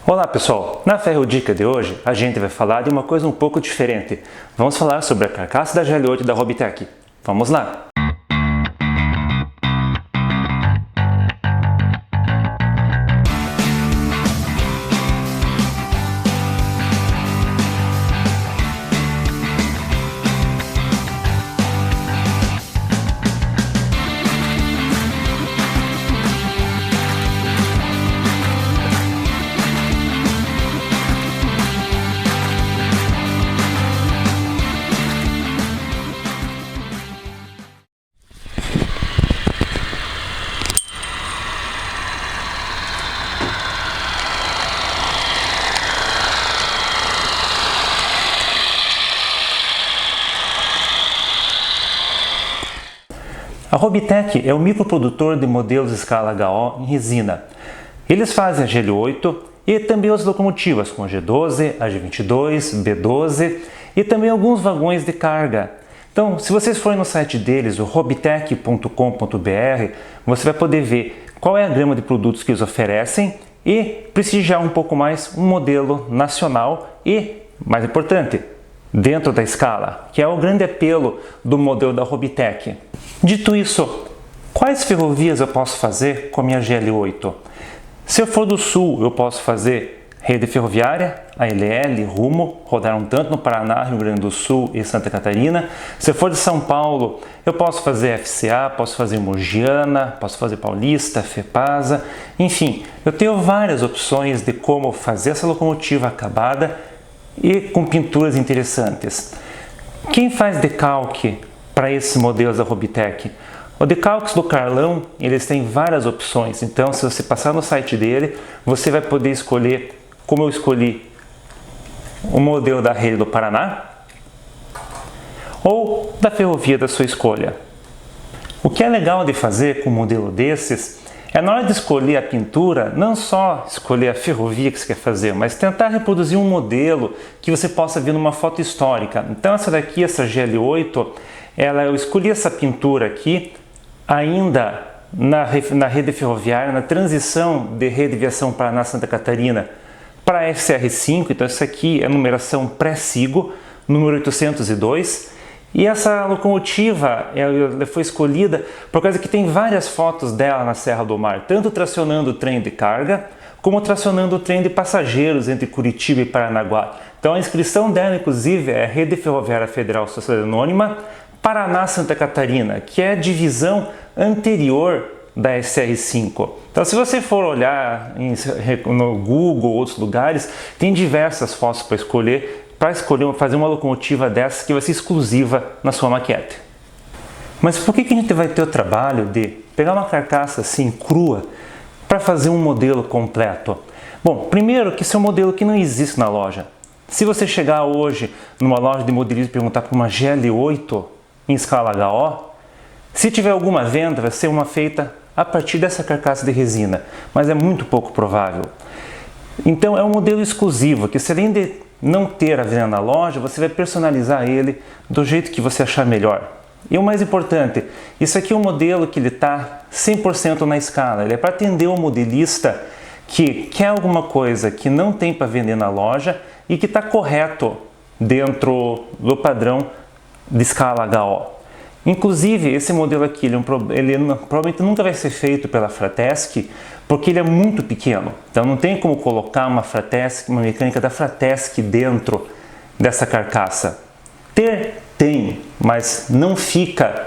Olá pessoal, na Ferrodica de hoje a gente vai falar de uma coisa um pouco diferente. Vamos falar sobre a carcaça da GL8 da Robitech. Vamos lá! A Robitech é um microprodutor de modelos de escala HO em resina. Eles fazem a GL8 e também as locomotivas como a G12, a G22, B12 e também alguns vagões de carga. Então, se vocês forem no site deles, o robitech.com.br, você vai poder ver qual é a gama de produtos que eles oferecem e prestigiar um pouco mais um modelo nacional e, mais importante, dentro da escala, que é o grande apelo do modelo da Robitech. Dito isso, quais ferrovias eu posso fazer com a minha GL8? Se eu for do Sul, eu posso fazer rede ferroviária, ALL, Rumo, rodaram tanto no Paraná, Rio Grande do Sul e Santa Catarina. Se eu for de São Paulo, eu posso fazer FCA, posso fazer Mogiana, posso fazer Paulista, FEPASA, enfim, eu tenho várias opções de como fazer essa locomotiva acabada e com pinturas interessantes. Quem faz decalque para esses modelos da Robitech? O decalques do Carlão, eles têm várias opções, então se você passar no site dele, você vai poder escolher, como eu escolhi, o modelo da rede do Paraná ou da ferrovia da sua escolha. O que é legal de fazer com um modelo desses é, na hora de escolher a pintura, não só escolher a ferrovia que você quer fazer, mas tentar reproduzir um modelo que você possa ver numa foto histórica. Então essa daqui, essa GL8, eu escolhi essa pintura aqui ainda na rede ferroviária, na transição de rede viação Paraná-Santa Catarina para a FCR5, então essa aqui é a numeração pré-SIGO, número 802. E essa locomotiva ela foi escolhida por causa que tem várias fotos dela na Serra do Mar, tanto tracionando o trem de carga, como tracionando o trem de passageiros entre Curitiba e Paranaguá. Então a inscrição dela, inclusive, é Rede Ferroviária Federal Sociedade Anônima, Paraná-Santa Catarina, que é a divisão anterior da SR5. Então se você for olhar no Google ou outros lugares, tem diversas fotos para escolher fazer uma locomotiva dessa que vai ser exclusiva na sua maquete. Mas por que a gente vai ter o trabalho de pegar uma carcaça assim crua para fazer um modelo completo? Bom, primeiro que esse é um modelo que não existe na loja. Se você chegar hoje numa loja de modelismo e perguntar por uma GL8 em escala HO, se tiver alguma venda, vai ser uma feita a partir dessa carcaça de resina, mas é muito pouco provável. Então é um modelo exclusivo, que se além de não ter a venda na loja, você vai personalizar ele do jeito que você achar melhor. E o mais importante, isso aqui é um modelo que ele está 100% na escala, ele é para atender o modelista que quer alguma coisa que não tem para vender na loja e que está correto dentro do padrão de escala HO. Inclusive, esse modelo aqui, ele provavelmente nunca vai ser feito pela Fratesc, porque ele é muito pequeno. Então não tem como colocar uma mecânica da Fratesc dentro dessa carcaça. Tem, mas não fica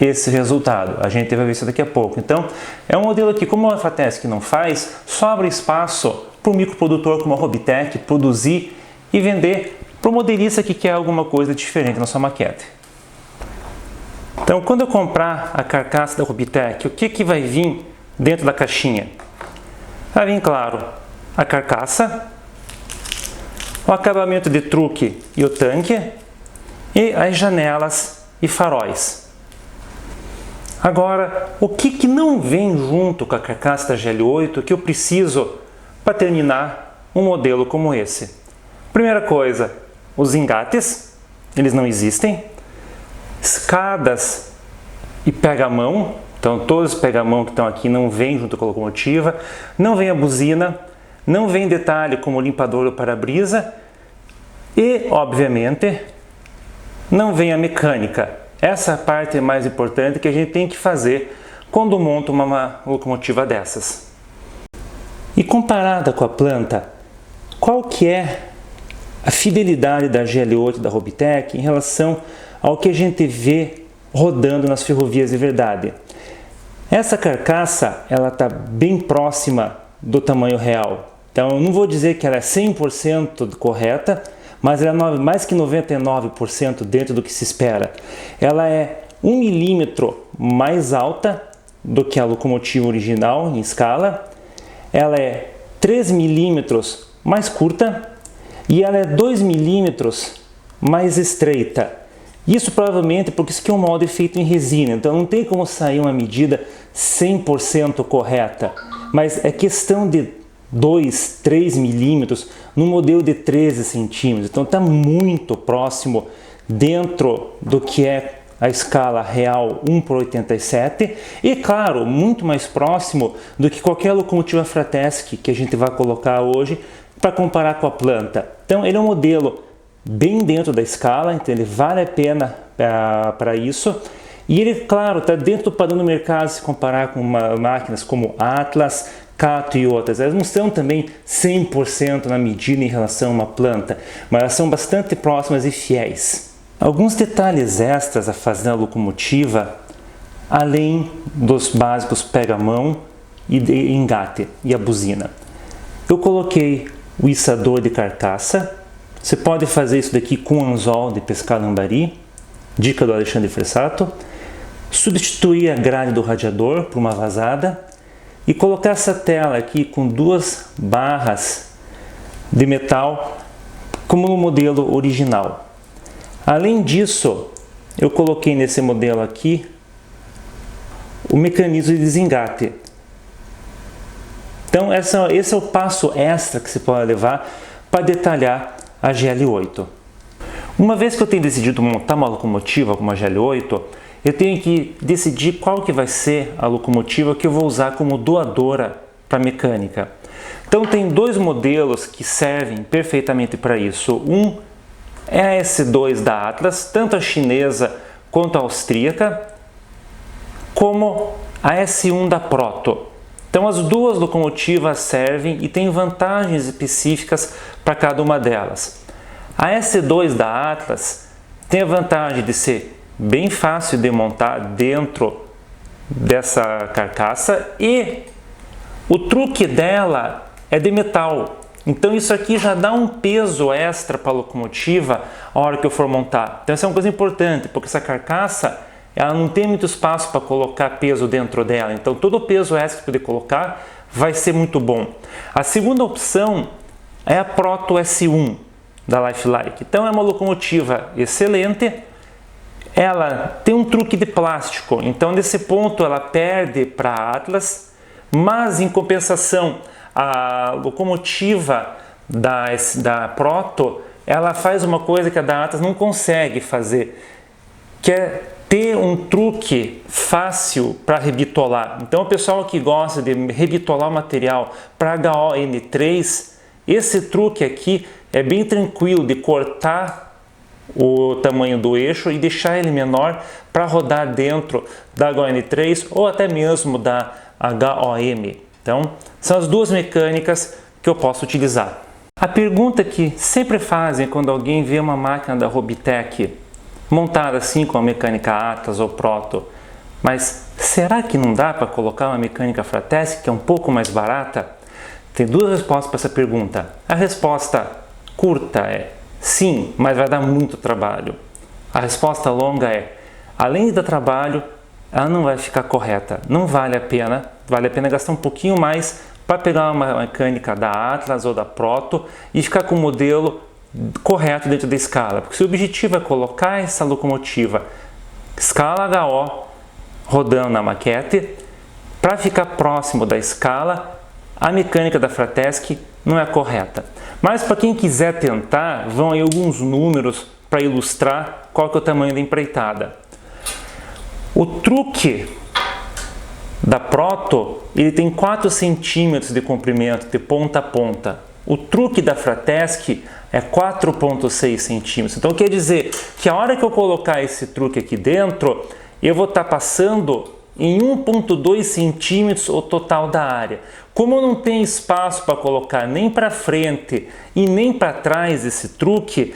esse resultado. A gente vai ver isso daqui a pouco. Então, é um modelo que, como a Fratesc não faz, sobra espaço para o microprodutor como a Robitech produzir e vender para o modelista que quer alguma coisa diferente na sua maquete. Então, quando eu comprar a carcaça da Robitech, o que vai vir dentro da caixinha? Vai vir, claro, a carcaça, o acabamento de truque e o tanque e as janelas e faróis. Agora, o que não vem junto com a carcaça da GL8 que eu preciso para terminar um modelo como esse? Primeira coisa, os engates, eles não existem. Escadas e pega-mão, então todos os pega-mão que estão aqui não vêm junto com a locomotiva, não vem a buzina, não vem detalhe como limpador ou para-brisa e, obviamente, não vem a mecânica. Essa parte é mais importante que a gente tem que fazer quando monta uma locomotiva dessas. E comparada com a planta, qual que é a fidelidade da GL8 da Robitech em relação ao que a gente vê rodando nas ferrovias de verdade? Essa carcaça ela está bem próxima do tamanho real. Então eu não vou dizer que ela é 100% correta, mas ela é mais que 99% dentro do que se espera. Ela é 1 milímetro mais alta do que a locomotiva original em escala. Ela é 3 milímetros mais curta e ela é 2 milímetros mais estreita. Isso provavelmente porque isso aqui é um molde feito em resina, então não tem como sair uma medida 100% correta, mas é questão de 2, 3 milímetros no modelo de 13 centímetros, então está muito próximo dentro do que é a escala real 1/87 e, claro, muito mais próximo do que qualquer locomotiva Fratesc que a gente vai colocar hoje para comparar com a planta. Então ele é um modelo bem dentro da escala, então ele vale a pena para isso. E ele, claro, está dentro do padrão do mercado se comparar com máquinas como Atlas, Cato e outras. Elas não são também 100% na medida em relação a uma planta, mas elas são bastante próximas e fiéis. Alguns detalhes extras a fazer na locomotiva, além dos básicos pega-mão e engate e a buzina. Eu coloquei o içador de carcaça. Você pode fazer isso daqui com anzol de pescar lambari, dica do Alexandre Fressato. Substituir a grade do radiador por uma vazada e colocar essa tela aqui com 2 barras de metal como no modelo original. Além disso, eu coloquei nesse modelo aqui o mecanismo de desengate. Então esse é o passo extra que você pode levar para detalhar a GL8. Uma vez que eu tenho decidido montar uma locomotiva com uma GL8, eu tenho que decidir qual que vai ser a locomotiva que eu vou usar como doadora para mecânica. Então tem 2 modelos que servem perfeitamente para isso. Um é a S2 da Atlas, tanto a chinesa quanto a austríaca, como a S1 da Proto. Então as 2 locomotivas servem e têm vantagens específicas para cada uma delas. A S2 da Atlas tem a vantagem de ser bem fácil de montar dentro dessa carcaça e o truque dela é de metal. Então isso aqui já dá um peso extra para a locomotiva a hora que eu for montar. Então isso é uma coisa importante, porque essa carcaça ela não tem muito espaço para colocar peso dentro dela. Então todo o peso extra que poder colocar vai ser muito bom. A segunda opção é a Proto S1 da Lifelike. Então é uma locomotiva excelente. Ela tem um truque de plástico, então nesse ponto ela perde para a Atlas, mas em compensação a locomotiva da Proto ela faz uma coisa que a da Atlas não consegue fazer, que é ter um truque fácil para rebitolar. Então o pessoal que gosta de rebitolar o material para HON3, esse truque aqui é bem tranquilo de cortar o tamanho do eixo e deixar ele menor para rodar dentro da HON3 ou até mesmo da HOM. Então, são as 2 mecânicas que eu posso utilizar. A pergunta que sempre fazem quando alguém vê uma máquina da Robitech montada assim com a mecânica Atlas ou Proto, mas será que não dá para colocar uma mecânica Fratesc que é um pouco mais barata? Tem 2 respostas para essa pergunta. A resposta curta é sim, mas vai dar muito trabalho. A resposta longa é, além de dar trabalho, ela não vai ficar correta. Não vale a pena gastar um pouquinho mais para pegar uma mecânica da Atlas ou da Proto e ficar com o modelo correto dentro da escala. Porque se o objetivo é colocar essa locomotiva escala HO rodando na maquete, para ficar próximo da escala, a mecânica da Fratesc não é correta. Mas para quem quiser tentar, vão aí alguns números para ilustrar qual que é o tamanho da empreitada. O truque da Proto, ele tem 4 centímetros de comprimento de ponta a ponta. O truque da Fratesc é 4,6 centímetros. Então quer dizer que a hora que eu colocar esse truque aqui dentro, eu vou estar passando em 1,2 centímetros o total da área. Como eu não tenho espaço para colocar nem para frente e nem para trás esse truque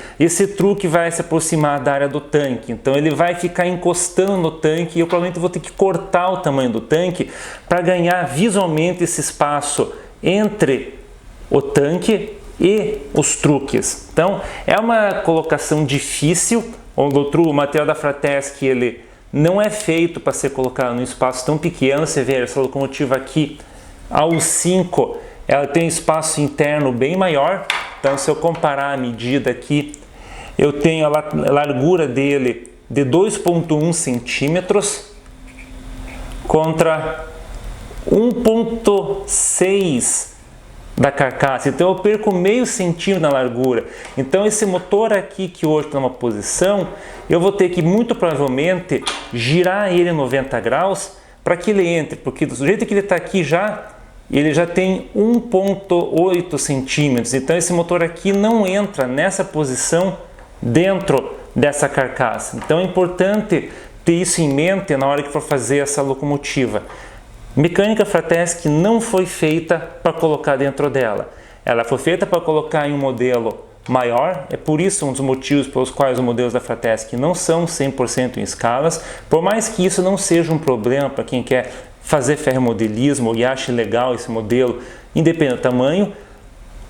vai se aproximar da área do tanque. Então ele vai ficar encostando no tanque e eu provavelmente vou ter que cortar o tamanho do tanque para ganhar visualmente esse espaço entre o tanque e os truques. Então é uma colocação difícil, onde o material da Fratesc ele não é feito para ser colocado num espaço tão pequeno. Você vê essa locomotiva aqui ao 5, ela tem um espaço interno bem maior. Então se eu comparar a medida aqui, eu tenho a largura dele de 2,1 centímetros contra 1,6 da carcaça, então eu perco meio centímetro na largura. Então esse motor aqui que hoje está numa posição, eu vou ter que muito provavelmente girar ele 90 graus para que ele entre, porque do jeito que ele está aqui ele já tem 1,8 centímetros, então esse motor aqui não entra nessa posição dentro dessa carcaça. Então é importante ter isso em mente na hora que for fazer essa locomotiva. Mecânica Fratesc não foi feita para colocar dentro dela. Ela foi feita para colocar em um modelo maior, é por isso um dos motivos pelos quais os modelos da Fratesc não são 100% em escalas, por mais que isso não seja um problema para quem quer fazer ferromodelismo e ache legal esse modelo, independente do tamanho.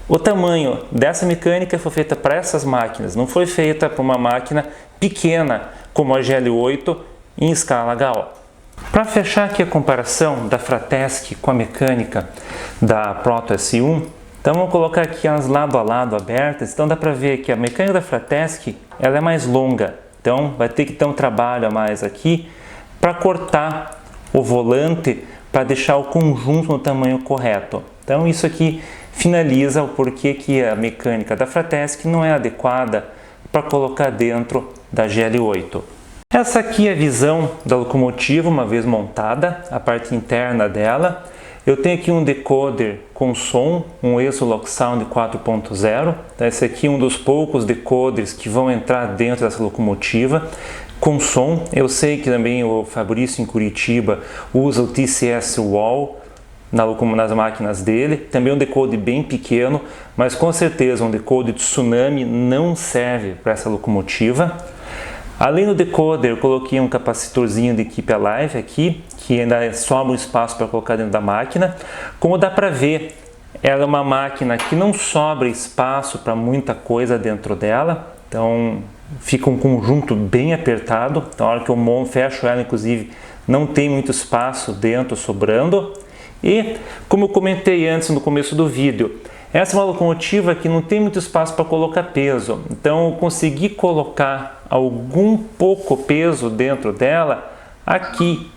O tamanho dessa mecânica foi feita para essas máquinas, não foi feita para uma máquina pequena como a GL8 em escala HO. Para fechar aqui a comparação da Fratesc com a mecânica da Proto S1, então vamos colocar aqui elas lado a lado abertas. Então dá para ver que a mecânica da Fratesc ela é mais longa, então vai ter que ter um trabalho a mais aqui para cortar o volante para deixar o conjunto no tamanho correto. Então isso aqui finaliza o porquê que a mecânica da Fratesc não é adequada para colocar dentro da GL8. Essa aqui é a visão da locomotiva uma vez montada, a parte interna dela. Eu tenho aqui um decoder com som, um ESO Sound 4.0. Então, esse aqui é um dos poucos decoders que vão entrar dentro dessa locomotiva com som. Eu sei que também o Fabrício em Curitiba usa o TCS Wall nas máquinas dele. Também é um decoder bem pequeno, mas com certeza um decoder de Tsunami não serve para essa locomotiva. Além do decoder, eu coloquei um capacitorzinho de Keep Alive aqui, que ainda sobra um espaço para colocar dentro da máquina. Como dá para ver, ela é uma máquina que não sobra espaço para muita coisa dentro dela, então fica um conjunto bem apertado. Então, na hora que eu fecho ela, inclusive, não tem muito espaço dentro sobrando. E, como eu comentei antes no começo do vídeo, essa é uma locomotiva que não tem muito espaço para colocar peso, então eu consegui colocar algum pouco peso dentro dela aqui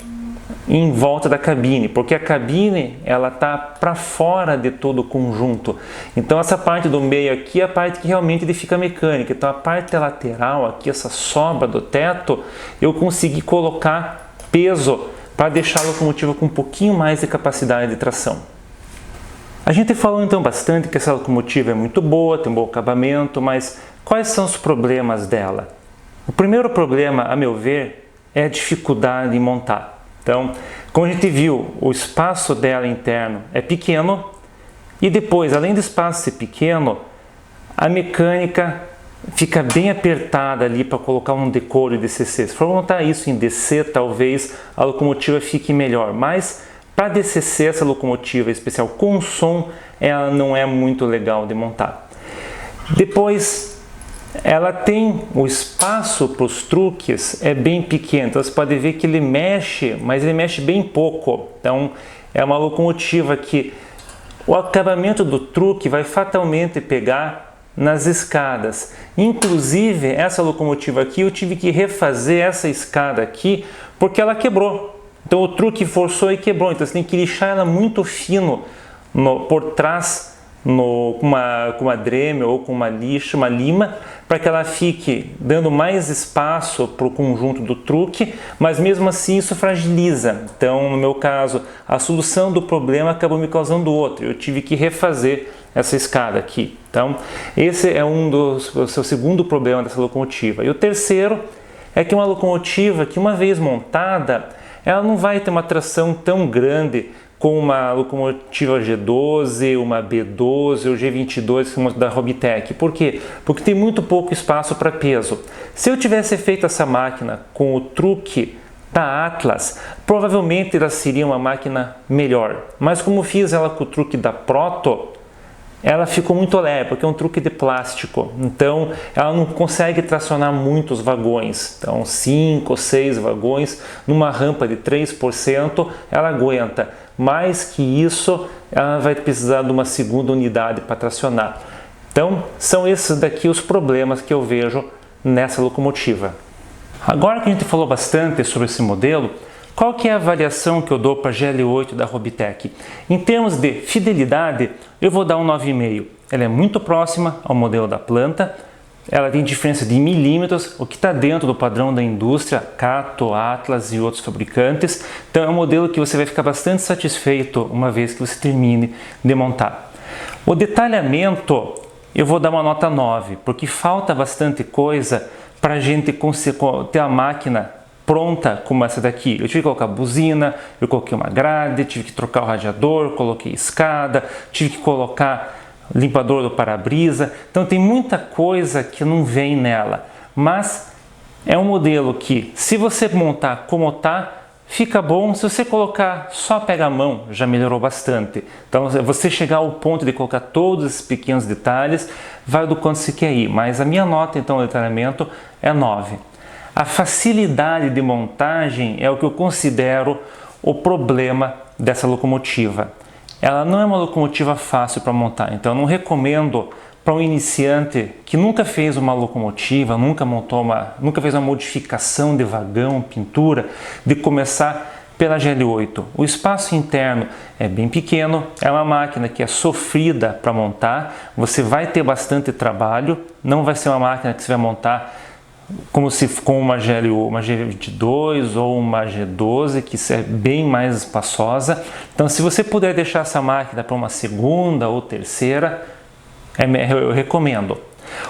em volta da cabine, porque a cabine ela tá para fora de todo o conjunto. Então essa parte do meio aqui é a parte que realmente ele fica mecânica. Então a parte lateral aqui, essa sobra do teto, eu consegui colocar peso para deixar a locomotiva com um pouquinho mais de capacidade de tração. A gente falou então bastante que essa locomotiva é muito boa, tem um bom acabamento, mas quais são os problemas dela? O primeiro problema, a meu ver, é a dificuldade em montar. Então, como a gente viu, o espaço dela interno é pequeno e depois, além do espaço ser pequeno, a mecânica fica bem apertada ali para colocar um decoder DCC. Se for montar isso em DC, talvez a locomotiva fique melhor, mas para DCC, essa locomotiva especial com som, ela não é muito legal de montar. Depois, ela tem o espaço para os truques, é bem pequeno. Então, você pode ver que ele mexe, mas ele mexe bem pouco. Então, é uma locomotiva que o acabamento do truque vai fatalmente pegar nas escadas. Inclusive, essa locomotiva aqui, eu tive que refazer essa escada aqui, porque ela quebrou. Então o truque forçou e quebrou, então você tem que lixar ela muito fino por trás com uma Dremel ou com uma lixa, uma lima, para que ela fique dando mais espaço para o conjunto do truque, mas mesmo assim isso fragiliza. Então, no meu caso, a solução do problema acabou me causando outro. Eu tive que refazer essa escada aqui. Então, esse é o seu segundo problema dessa locomotiva. E o terceiro é que uma locomotiva que, uma vez montada, ela não vai ter uma tração tão grande com uma locomotiva G12, uma B12 ou G22 da Robitech. Por quê? Porque tem muito pouco espaço para peso. Se eu tivesse feito essa máquina com o truque da Atlas, provavelmente ela seria uma máquina melhor. Mas como fiz ela com o truque da Proto, ela ficou muito leve, porque é um truque de plástico, então ela não consegue tracionar muitos vagões. Então 5 ou 6 vagões numa rampa de 3% ela aguenta. Mais que isso, ela vai precisar de uma segunda unidade para tracionar. Então são esses daqui os problemas que eu vejo nessa locomotiva. Agora que a gente falou bastante sobre esse modelo, qual que é a avaliação que eu dou para a GL8 da Robitech? Em termos de fidelidade, eu vou dar um 9,5. Ela é muito próxima ao modelo da planta, ela tem diferença de milímetros, o que está dentro do padrão da indústria, Kato, Atlas e outros fabricantes. Então é um modelo que você vai ficar bastante satisfeito uma vez que você termine de montar. O detalhamento, eu vou dar uma nota 9, porque falta bastante coisa para a gente ter a máquina pronta como essa daqui. Eu tive que colocar buzina, eu coloquei uma grade, tive que trocar o radiador, coloquei escada, tive que colocar limpador do para-brisa. Então tem muita coisa que não vem nela, mas é um modelo que, se você montar como está, fica bom. Se você colocar só pega a mão, já melhorou bastante. Então você chegar ao ponto de colocar todos esses pequenos detalhes, vai do quanto você quer ir, mas a minha nota então de detalhamento é 9. A facilidade de montagem é o que eu considero o problema dessa locomotiva. Ela não é uma locomotiva fácil para montar, então eu não recomendo para um iniciante que nunca fez uma locomotiva, nunca fez uma modificação de vagão, pintura, de começar pela GL8. O espaço interno é bem pequeno, é uma máquina que é sofrida para montar, você vai ter bastante trabalho, não vai ser uma máquina que você vai montar como se com uma G22 ou uma G12, que é bem mais espaçosa. Então, se você puder deixar essa máquina para uma segunda ou terceira, eu recomendo.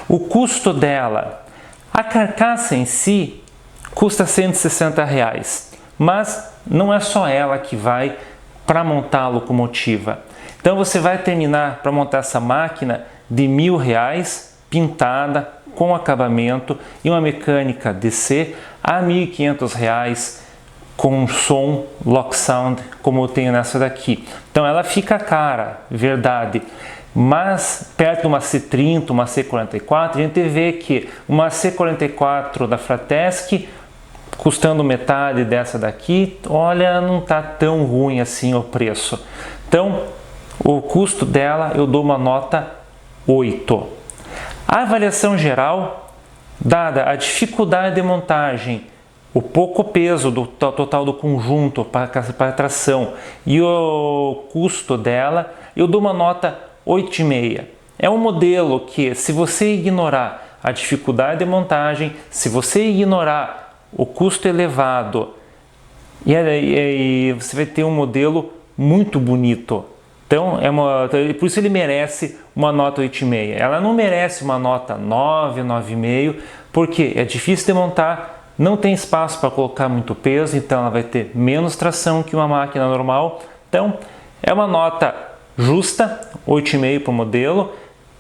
O custo dela, a carcaça em si, custa R$160, mas não é só ela que vai para montar a locomotiva. Então, você vai terminar para montar essa máquina de R$1.000, pintada, com acabamento e uma mecânica DC, a R$1.500 com som Lock Sound, como eu tenho nessa daqui. Então ela fica cara, verdade, mas perto de uma C30, uma C44, a gente vê que uma C44 da Fratesc, custando metade dessa daqui, olha, não está tão ruim assim o preço. Então o custo dela eu dou uma nota 8. A avaliação geral, dada a dificuldade de montagem, o pouco peso do total do conjunto para a tração e o custo dela, eu dou uma nota 8,5. É um modelo que, se você ignorar a dificuldade de montagem, se você ignorar o custo elevado, e você vai ter um modelo muito bonito. Então, por isso ele merece uma nota 8,5. Ela não merece uma nota 9, 9,5, porque é difícil de montar, não tem espaço para colocar muito peso, então ela vai ter menos tração que uma máquina normal. Então, é uma nota justa, 8,5 para o modelo,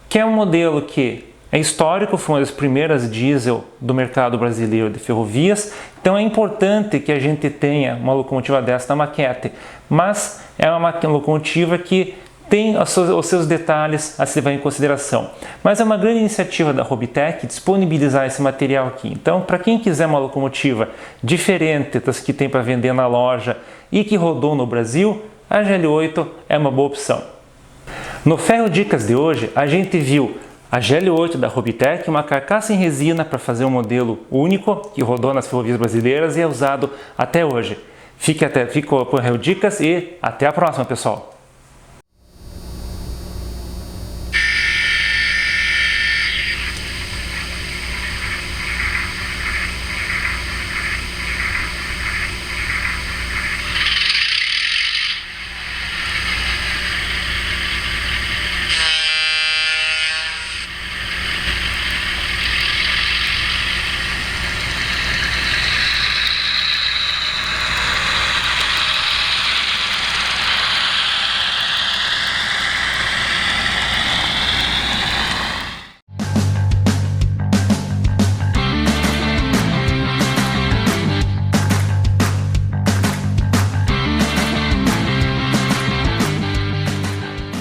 que é um modelo que é histórico, foi uma das primeiras diesel do mercado brasileiro de ferrovias, então é importante que a gente tenha uma locomotiva dessa na maquete, mas é uma locomotiva que tem os seus detalhes a se levar em consideração. Mas é uma grande iniciativa da Robitech disponibilizar esse material aqui. Então, para quem quiser uma locomotiva diferente das que tem para vender na loja e que rodou no Brasil, a GL8 é uma boa opção. No Ferro Dicas de hoje, a gente viu a GL8 da Robitech, uma carcaça em resina para fazer um modelo único que rodou nas ferrovias brasileiras e é usado até hoje. Fique com o Ferro Dicas e até a próxima, pessoal!